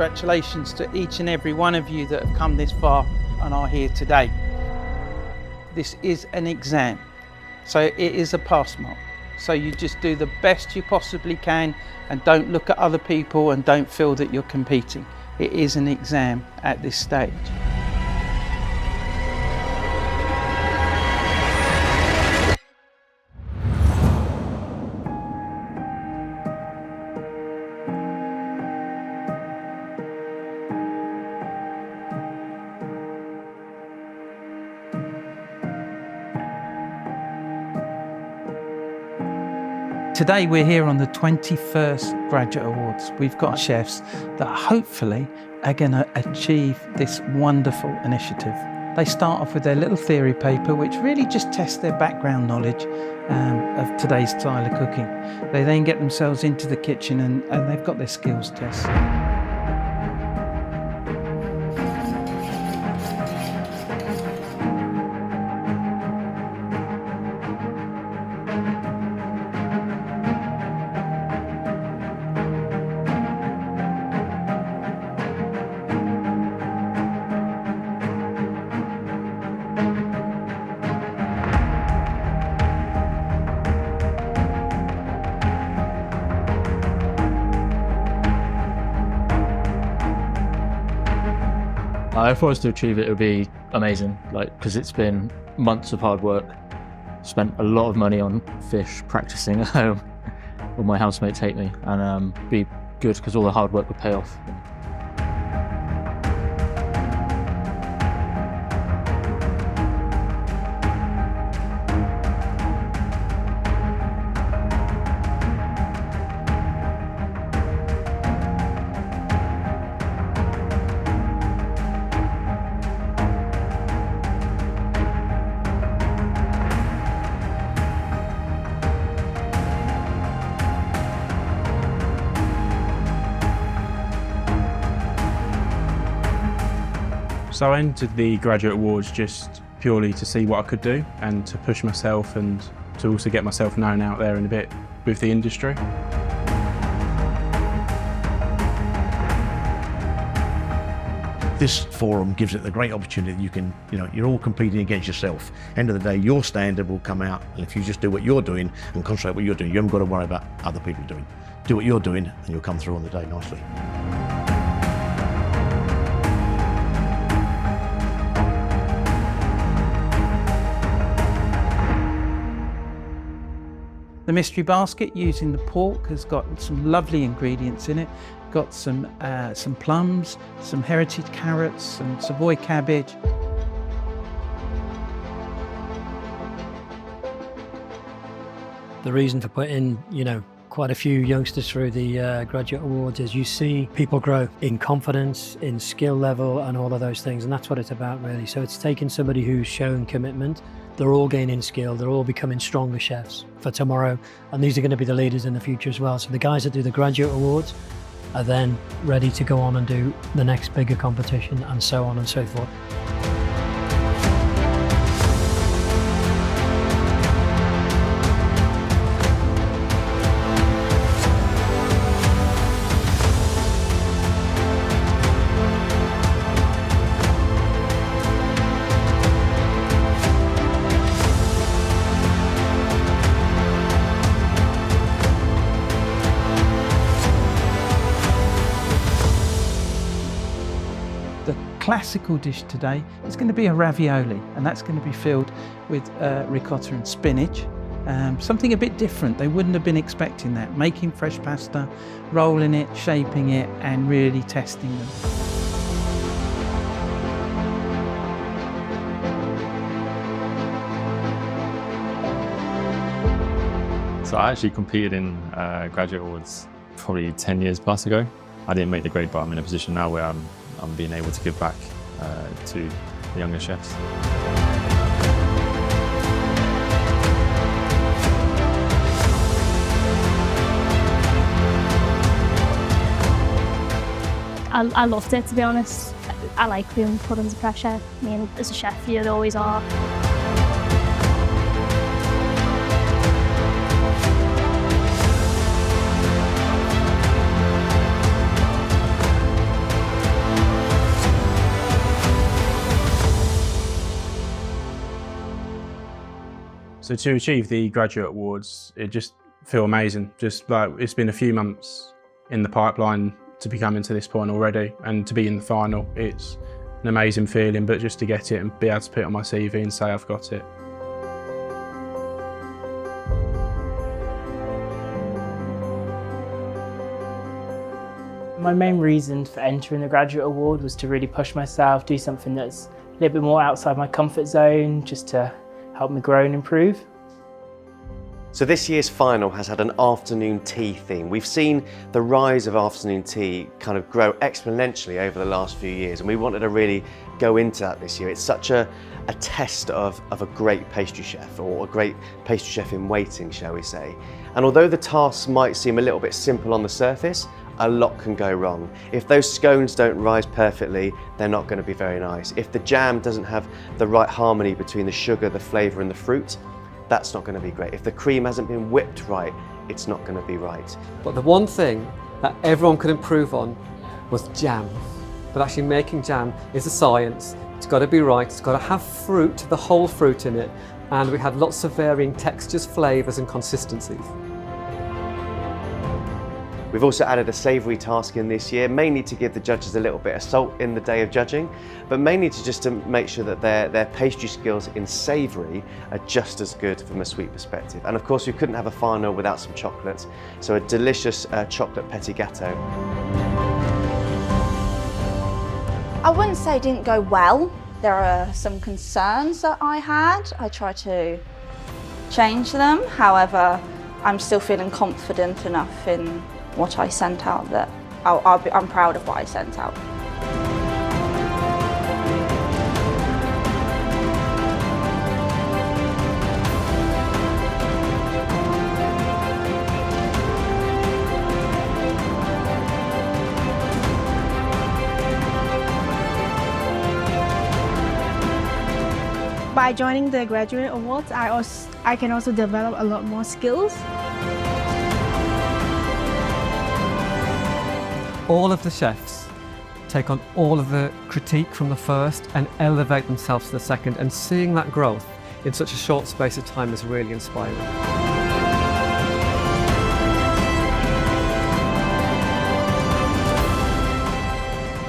congratulations to each and every one of you that have come this far and are here today. This is an exam, so it is a pass mark. So you just do the best you possibly can and don't look at other people and don't feel that you're competing. It is an exam at this stage. Today we're here on the 21st Graduate Awards. We've got chefs that hopefully are going to achieve this wonderful initiative. They start off with their little theory paper, which really just tests their background knowledge of today's style of cooking. They then get themselves into the kitchen and they've got their skills tests. If I was to achieve it, it would be amazing, because it's been months of hard work. Spent a lot of money on fish, practicing at home. All my housemates hate me, and be good because all the hard work would pay off. So I entered the Graduate Awards just purely to see what I could do and to push myself and to also get myself known out there in a bit with the industry. This forum gives it the great opportunity that you can, you're all competing against yourself. End of the day, your standard will come out, and if you just do what you're doing and concentrate on what you're doing, you haven't got to worry about other people doing. Do what you're doing and you'll come through on the day nicely. The mystery basket using the pork has got some lovely ingredients in it. Got some plums, some heritage carrots, some Savoy cabbage. The reason for putting, quite a few youngsters through the Graduate Awards is you see people grow in confidence, in skill level and all of those things, and that's what it's about really. So it's taking somebody who's shown commitment. They're all gaining skill, they're all becoming stronger chefs for tomorrow, and these are going to be the leaders in the future as well. So the guys that do the Graduate Awards are then ready to go on and do the next bigger competition and so on and so forth. The classical dish today is going to be a ravioli, and that's going to be filled with ricotta and spinach. Something a bit different. They wouldn't have been expecting that. Making fresh pasta, rolling it, shaping it, and really testing them. So I actually competed in Graduate Awards probably 10 years plus ago. I didn't make the grade, but I'm in a position now where I'm being able to give back to the younger chefs. I loved it, to be honest. I like being put under pressure. I mean, as a chef, you always are. So to achieve the graduate awards, it just feel amazing. Just like it's been a few months in the pipeline to be coming to this point already, and to be in the final, it's an amazing feeling. But just to get it and be able to put it on my CV and say I've got it. My main reason for entering the Graduate Award was to really push myself, do something that's a little bit more outside my comfort zone, just to help me grow and improve. So this year's final has had an afternoon tea theme. We've seen the rise of afternoon tea kind of grow exponentially over the last few years, and we wanted to really go into that this year. It's such a test of a great pastry chef, or a great pastry chef in waiting, shall we say. And although the tasks might seem a little bit simple on the surface, a lot can go wrong. If those scones don't rise perfectly, they're not going to be very nice. If the jam doesn't have the right harmony between the sugar, the flavour and the fruit, that's not going to be great. If the cream hasn't been whipped right, it's not going to be right. But the one thing that everyone could improve on was jam. But actually making jam is a science. It's got to be right, it's got to have fruit, the whole fruit in it, and we had lots of varying textures, flavours and consistencies. We've also added a savoury task in this year, mainly to give the judges a little bit of salt in the day of judging, but mainly to make sure that their pastry skills in savoury are just as good from a sweet perspective. And of course, we couldn't have a final without some chocolate, so a delicious chocolate petit gâteau. I wouldn't say it didn't go well. There are some concerns that I had. I tried to change them. However, I'm still feeling confident enough in what I sent out that I'm proud of what I sent out. By joining the Graduate Awards, I can also develop a lot more skills. All of the chefs take on all of the critique from the first and elevate themselves to the second, and seeing that growth in such a short space of time is really inspiring.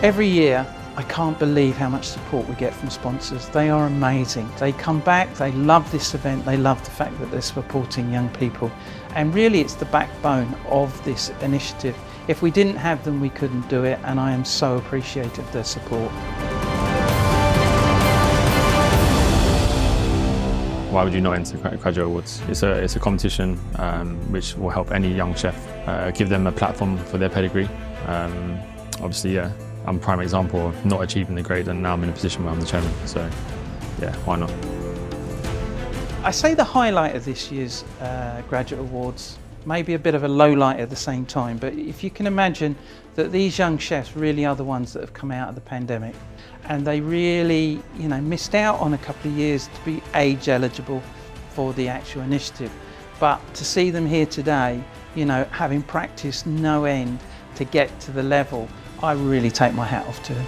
Every year, I can't believe how much support we get from sponsors. They are amazing. They come back, they love this event, they love the fact that they're supporting young people. And really it's the backbone of this initiative. If we didn't have them, we couldn't do it, and I am so appreciative of their support. Why would you not enter Graduate Awards? It's a competition which will help any young chef, give them a platform for their pedigree. Obviously, yeah, I'm a prime example of not achieving the grade, and now I'm in a position where I'm the chairman, so yeah, why not? I say the highlight of this year's Graduate Awards, maybe a bit of a low light at the same time, but if you can imagine that these young chefs really are the ones that have come out of the pandemic, and they really, missed out on a couple of years to be age eligible for the actual initiative. But to see them here today, having practiced no end to get to the level, I really take my hat off to them.